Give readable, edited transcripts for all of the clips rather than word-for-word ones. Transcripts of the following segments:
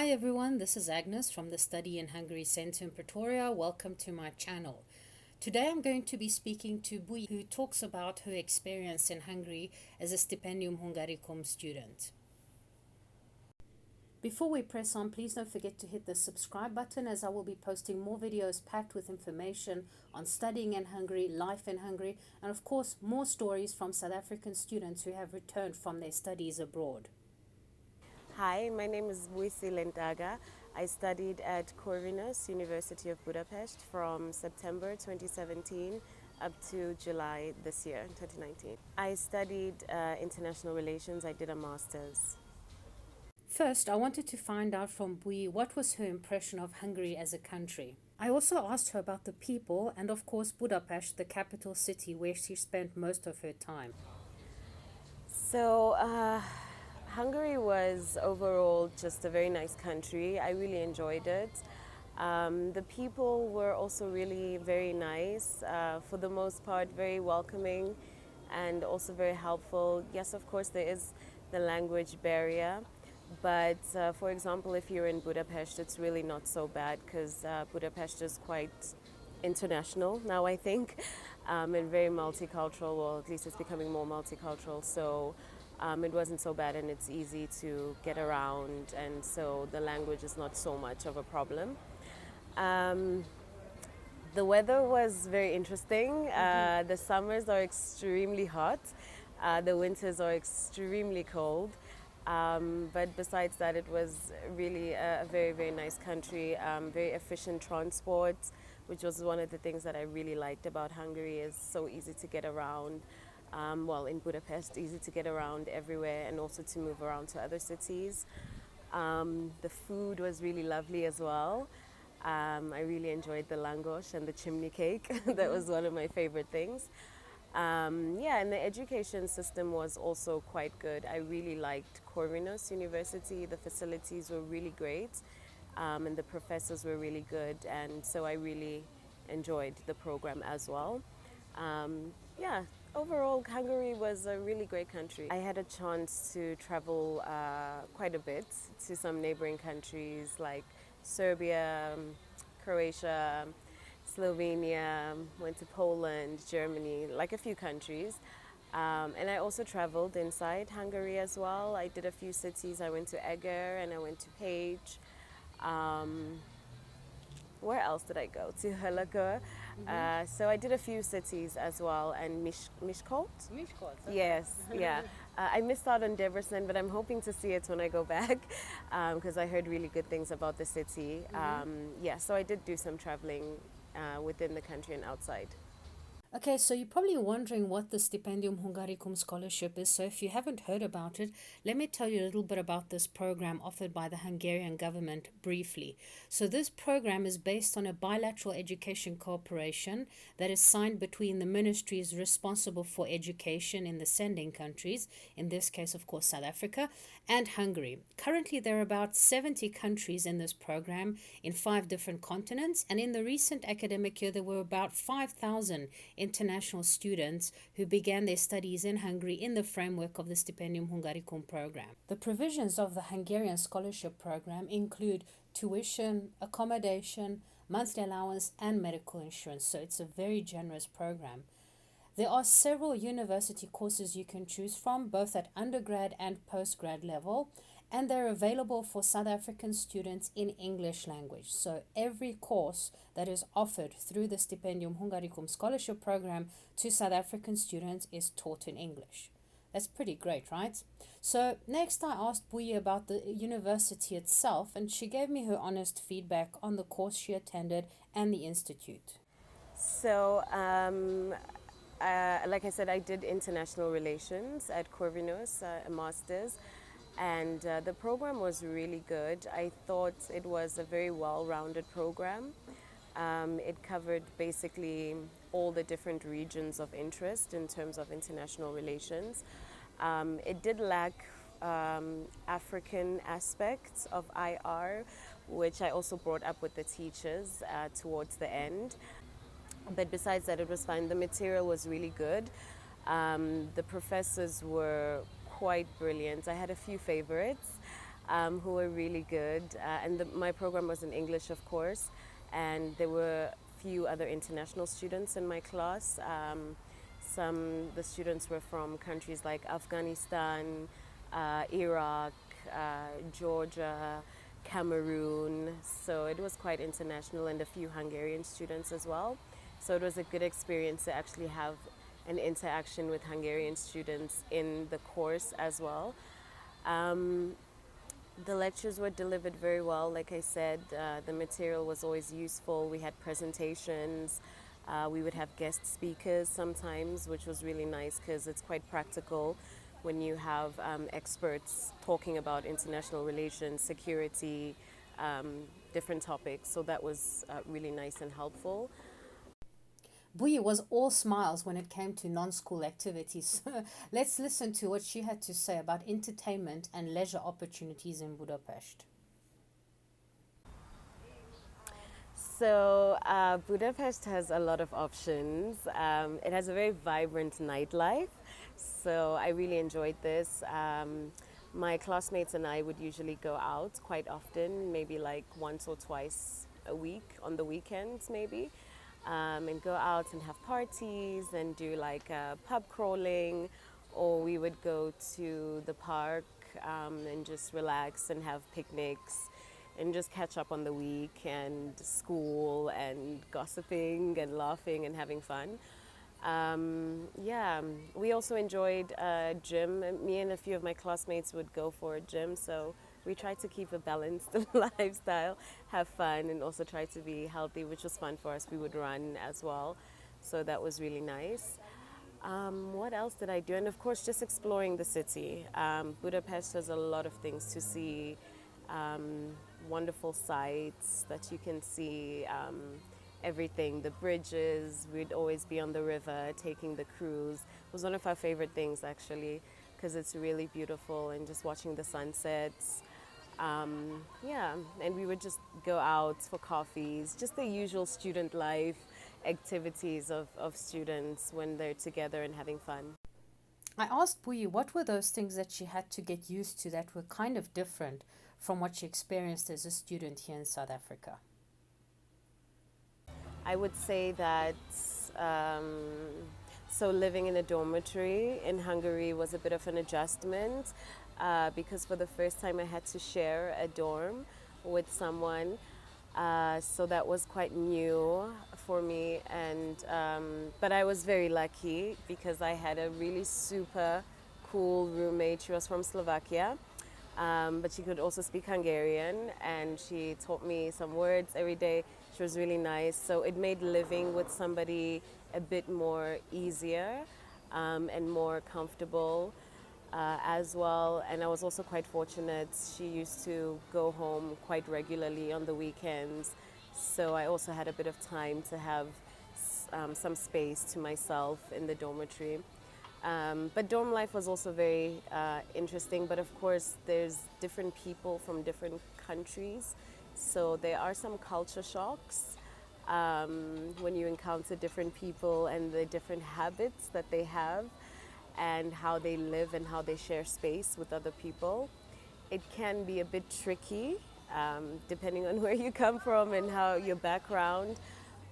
Hi everyone, this is Agnes from the Study in Hungary Center in Pretoria. Welcome to my channel. Today I'm going to be speaking to Buyi, who talks about her experience in Hungary as a Stipendium Hungaricum student. Before we press on, please don't forget to hit the subscribe button, as I will be posting more videos packed with information on studying in Hungary, life in Hungary, and of course more stories from South African students who have returned from their studies abroad. Hi, my name is Buyi Lentaga. I studied at Corvinus University of Budapest from September 2017 up to July this year, 2019. I studied international relations. I did a master's. First, I wanted to find out from Buyi what was her impression of Hungary as a country. I also asked her about the people and of course Budapest, the capital city where she spent most of her time. So, Hungary was overall just a very nice country. I really enjoyed it. The people were also really very nice, for the most part very welcoming and also very helpful. Yes, of course there is the language barrier, but for example if you're in Budapest it's really not so bad because Budapest is quite international now, I think, and very multicultural, or at least it's becoming more multicultural, so it wasn't so bad and it's easy to get around, and so the language is not so much of a problem. The weather was very interesting. The summers are extremely hot, the winters are extremely cold, but besides that it was really a very, very nice country, very efficient transport, which was one of the things that I really liked about Hungary, is so easy to get around. Well, in Budapest, easy to get around everywhere and also to move around to other cities. The food was really lovely as well. I really enjoyed the langos and the chimney cake. That was one of my favorite things. Yeah, and the education system was also quite good. I really liked Corvinus University. The facilities were really great, and the professors were really good, and so I really enjoyed the program as well. Yeah, overall Hungary was a really great country. I had a chance to travel quite a bit to some neighboring countries like Serbia, Croatia, Slovenia, went to Poland, Germany, like a few countries. And I also traveled inside Hungary as well. I did a few cities. I went to Eger and I went to Page. Where else did I go? To Hölökör. So I did a few cities as well, and Miskolc. Miskolc. Yes, yeah. I missed out on Debrecen, but I'm hoping to see it when I go back because I heard really good things about the city. Yeah, so I did do some traveling within the country and outside. Okay, so you're probably wondering what the Stipendium Hungaricum scholarship is. So if you haven't heard about it, let me tell you a little bit about this program offered by the Hungarian government briefly. So this program is based on a bilateral education cooperation that is signed between the ministries responsible for education in the sending countries, in this case, of course, South Africa, and Hungary. Currently, there are about 70 countries in this program in 5 different continents, and in the recent academic year, there were about 5,000 international students who began their studies in Hungary in the framework of the Stipendium Hungaricum program. The provisions of the Hungarian scholarship program include tuition, accommodation, monthly allowance, and medical insurance, so it's a very generous program. There are several university courses you can choose from, both at undergrad and postgrad level, and they're available for South African students in English language. So every course that is offered through the Stipendium Hungaricum scholarship program to South African students is taught in English. That's pretty great, right? So next I asked Buyi about the university itself, and she gave me her honest feedback on the course she attended and the institute. So, like I said, I did international relations at Corvinus, a master's, and the program was really good. I thought it was a very well-rounded program. It covered basically all the different regions of interest in terms of international relations. It did lack African aspects of IR, which I also brought up with the teachers towards the end. But besides that, it was fine. The material was really good. The professors were quite brilliant. I had a few favorites. who were really good. My program was in English, of course, and there were few other international students in my class. The students were from countries like Afghanistan, Iraq, Georgia, Cameroon. So it was quite international, and a few Hungarian students as well. So it was a good experience to actually have an interaction with Hungarian students in the course as well. Um, the lectures were delivered very well. Like I said, the material was always useful. We had presentations. We would have guest speakers sometimes, which was really nice because it's quite practical when you have experts talking about international relations, security, different topics. So that was really nice and helpful. Buyi was all smiles when it came to non-school activities. Let's listen to what she had to say about entertainment and leisure opportunities in Budapest. So Budapest has a lot of options. It has a very vibrant nightlife. So I really enjoyed this. My classmates and I would usually go out quite often, maybe like once or twice a week on the weekends, maybe, and go out and have parties and do like pub crawling, or we would go to the park and just relax and have picnics and just catch up on the week and school and gossiping and laughing and having fun. Yeah, we also enjoyed gym. Me and a few of my classmates would go for a gym, so we tried to keep a balanced lifestyle, have fun, and also try to be healthy, which was fun for us. We would run as well, so that was really nice. What else did I do? And of course, just exploring the city. Budapest has a lot of things to see, wonderful sights that you can see, everything, the bridges. We'd always be on the river taking the cruise. It was one of our favorite things, actually, because it's really beautiful and just watching the sunsets. Yeah, and we would just go out for coffees, just the usual student life activities of students when they're together and having fun. I asked Buyi what were those things that she had to get used to that were kind of different from what she experienced as a student here in South Africa. I would say that um, so living in a dormitory in Hungary was a bit of an adjustment because for the first time I had to share a dorm with someone. So that was quite new for me, and but I was very lucky because I had a really super cool roommate. She was from Slovakia, but she could also speak Hungarian, and she taught me some words every day. She was really nice, so it made living with somebody a bit more easier and more comfortable as well. And I was also quite fortunate. She used to go home quite regularly on the weekends, so I also had a bit of time to have some space to myself in the dormitory. But dorm life was also very interesting. But of course, there's different people from different countries, so there are some culture shocks when you encounter different people and the different habits that they have and how they live and how they share space with other people. It can be a bit tricky depending on where you come from and how your background.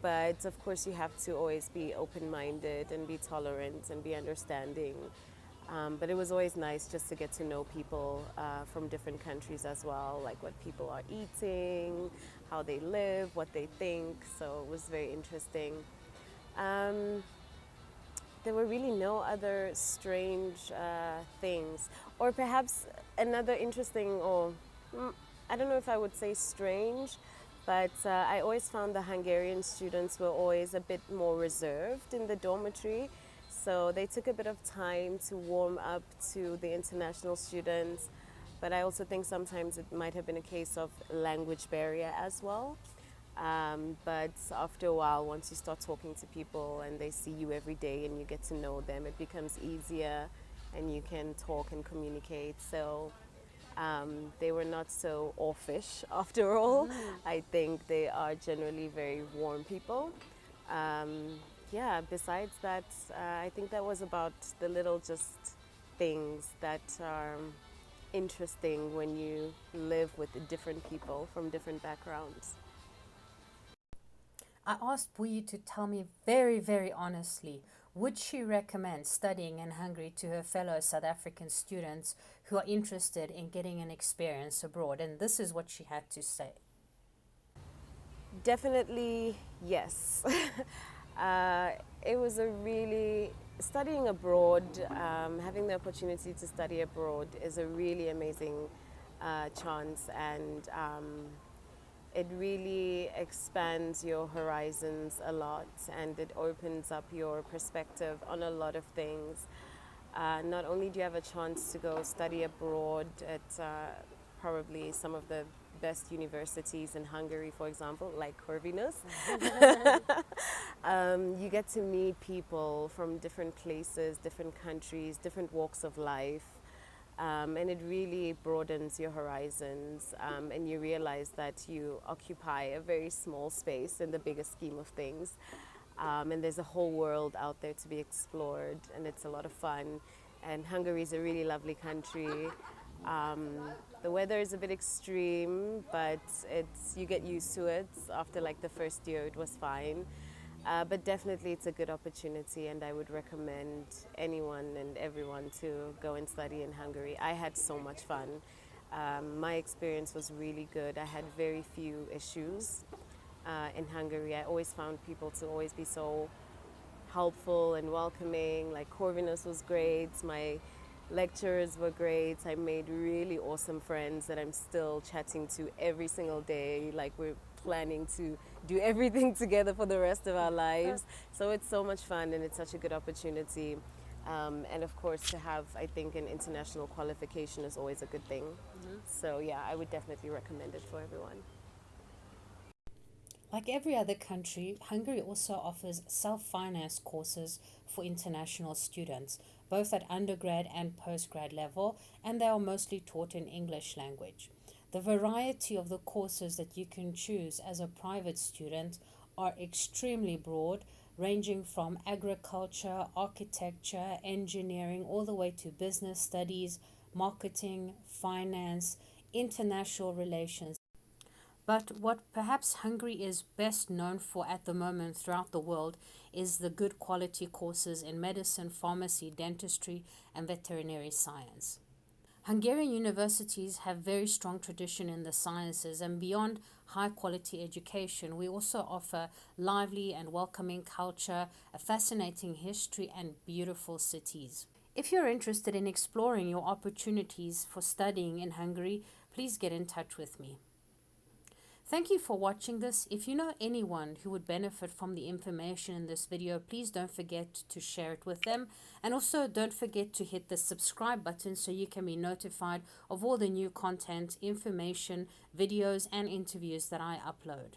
But of course, you have to always be open minded and be tolerant and be understanding. But it was always nice just to get to know people from different countries as well, like what people are eating, how they live, what they think. So it was very interesting. Um, there were really no other strange things. Or perhaps another interesting, or I don't know if I would say strange, but I always found the Hungarian students were always a bit more reserved in the dormitory. So they took a bit of time to warm up to the international students. But I also think sometimes it might have been a case of language barrier as well. But after a while, once you start talking to people and they see you every day and you get to know them, it becomes easier and you can talk and communicate. So they were not so offish after all. I think they are generally very warm people. Yeah, besides that, I think that was about the little just things that are interesting when you live with different people from different backgrounds. I asked Buyi to tell me very, very honestly, would she recommend studying in Hungary to her fellow South African students who are interested in getting an experience abroad? And this is what she had to say. Definitely yes. uh, it was a really, studying abroad, having the opportunity to study abroad is a really amazing chance, and it really expands your horizons a lot, and it opens up your perspective on a lot of things. Not only do you have a chance to go study abroad at probably some of the best universities in Hungary, for example, like Corvinus, you get to meet people from different places, different countries, different walks of life. And it really broadens your horizons, and you realize that you occupy a very small space in the bigger scheme of things. And there's a whole world out there to be explored, and it's a lot of fun. And Hungary is a really lovely country. Um, the weather is a bit extreme, but you get used to it. After like the first year, it was fine. But definitely, it's a good opportunity, and I would recommend anyone and everyone to go and study in Hungary. I had so much fun. My experience was really good. I had very few issues in Hungary. I always found people to always be so helpful and welcoming. Like Corvinus was great. My lecturers were great. I made really awesome friends that I'm still chatting to every single day. Like we're planning to do everything together for the rest of our lives. So it's so much fun, and it's such a good opportunity. And of course, to have, I think, an international qualification is always a good thing. So yeah, I would definitely recommend it for everyone. Like every other country, Hungary also offers self-financed courses for international students, both at undergrad and postgrad level, and they are mostly taught in English language. The variety of the courses that you can choose as a private student are extremely broad, ranging from agriculture, architecture, engineering, all the way to business studies, marketing, finance, international relations. But what perhaps Hungary is best known for at the moment throughout the world is the good quality courses in medicine, pharmacy, dentistry, and veterinary science. Hungarian universities have very strong tradition in the sciences, and beyond high quality education, we also offer lively and welcoming culture, a fascinating history, and beautiful cities. If you're interested in exploring your opportunities for studying in Hungary, please get in touch with me. Thank you for watching this. If you know anyone who would benefit from the information in this video, please don't forget to share it with them. And also don't forget to hit the subscribe button so you can be notified of all the new content, information, videos, and interviews that I upload.